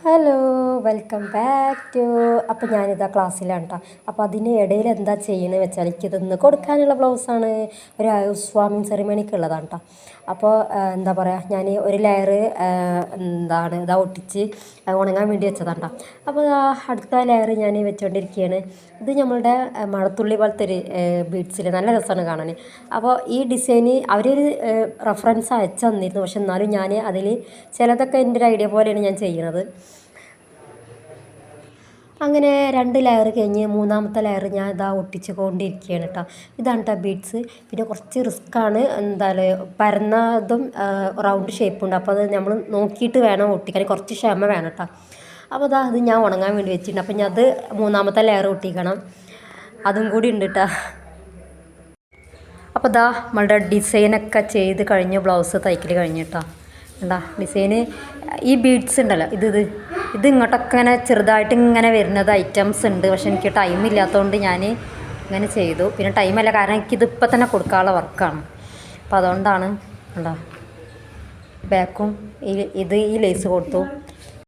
Hello, welcome back to. അപ്പോൾ ഞാനിതാ ക്ലാസ്സിലാണ് കേട്ടോ. അപ്പോൾ അതിൻ്റെ ഇടയിൽ എന്താ ചെയ്യുന്നത് വെച്ചാൽ എനിക്കിതൊന്ന് കൊടുക്കാനുള്ള ബ്ലൗസാണ്. ഒരു ഹൗസ് വാമിങ് സെറിമണിക്ക് ഉള്ളതാണ് കേട്ടോ. അപ്പോൾ എന്താ പറയുക, ഞാൻ ഒരു ലെയർ ഇതാ ഒട്ടിച്ച് ഉണങ്ങാൻ വേണ്ടി വെച്ചതാണ് കേട്ടോ. അപ്പോൾ അടുത്ത ലെയർ ഞാൻ വെച്ചുകൊണ്ടിരിക്കുകയാണ്. ഇത് നമ്മളുടെ മഴത്തുള്ളി പോലത്തെ ഒരു ബീഡ്സിൽ നല്ല രസമാണ് കാണാൻ. അപ്പോൾ ഈ ഡിസൈന് അവരൊരു റെഫറൻസ് അയച്ചു തന്നിരുന്നു, പക്ഷെ എന്നാലും ഞാൻ അതിൽ ചിലതൊക്കെ എൻ്റെ ഒരു ഐഡിയ പോലെയാണ് ഞാൻ ചെയ്യുന്നത്. അങ്ങനെ 2 ലെയർ കഴിഞ്ഞ് മൂന്നാമത്തെ ലെയർ ഞാൻ ഇതാ ഒട്ടിച്ച് കൊണ്ടിരിക്കുകയാണ് കേട്ടോ. ഇതാണ് കേട്ടോ ബീഡ്സ്. പിന്നെ കുറച്ച് റിസ്ക്കാണ്, എന്താ പരന്നതും റൗണ്ട് ഷേപ്പുണ്ട്. അപ്പോൾ അത് നമ്മൾ നോക്കിയിട്ട് വേണം ഒട്ടിക്കാൻ, കുറച്ച് ക്ഷമ വേണം കേട്ടോ. അപ്പോൾ അത് ഞാൻ ഉണങ്ങാൻ വേണ്ടി വെച്ചിട്ടുണ്ട്. അപ്പോൾ ഞാൻ അത് മൂന്നാമത്തെ ലെയർ ഒട്ടിക്കണം, അതും കൂടി ഉണ്ട് കേട്ടോ. അപ്പോൾ നമ്മളുടെ ഡിസൈനൊക്കെ ചെയ്ത് കഴിഞ്ഞ് ബ്ലൗസ് തയ്ക്കൽ കഴിഞ്ഞ് കേട്ടോ. എന്താ ഡിസൈന് ഈ ബീഡ്സ് ഉണ്ടല്ലോ, ഇത് ഇങ്ങോട്ടൊക്കെ ഇങ്ങനെ ചെറുതായിട്ട് ഇങ്ങനെ വരുന്നത് ഐറ്റംസ് ഉണ്ട്. പക്ഷെ എനിക്ക് ടൈം ഇല്ലാത്തതുകൊണ്ട് ഞാൻ ഇങ്ങനെ ചെയ്തു. പിന്നെ ടൈമല്ല, കാരണം എനിക്കിതിപ്പോൾ തന്നെ കൊടുക്കാനുള്ള വർക്കാണ്. അപ്പോൾ അതുകൊണ്ടാണ്. ഉണ്ടോ ബാക്കും ഈ ലേസ് കൊടുത്തു.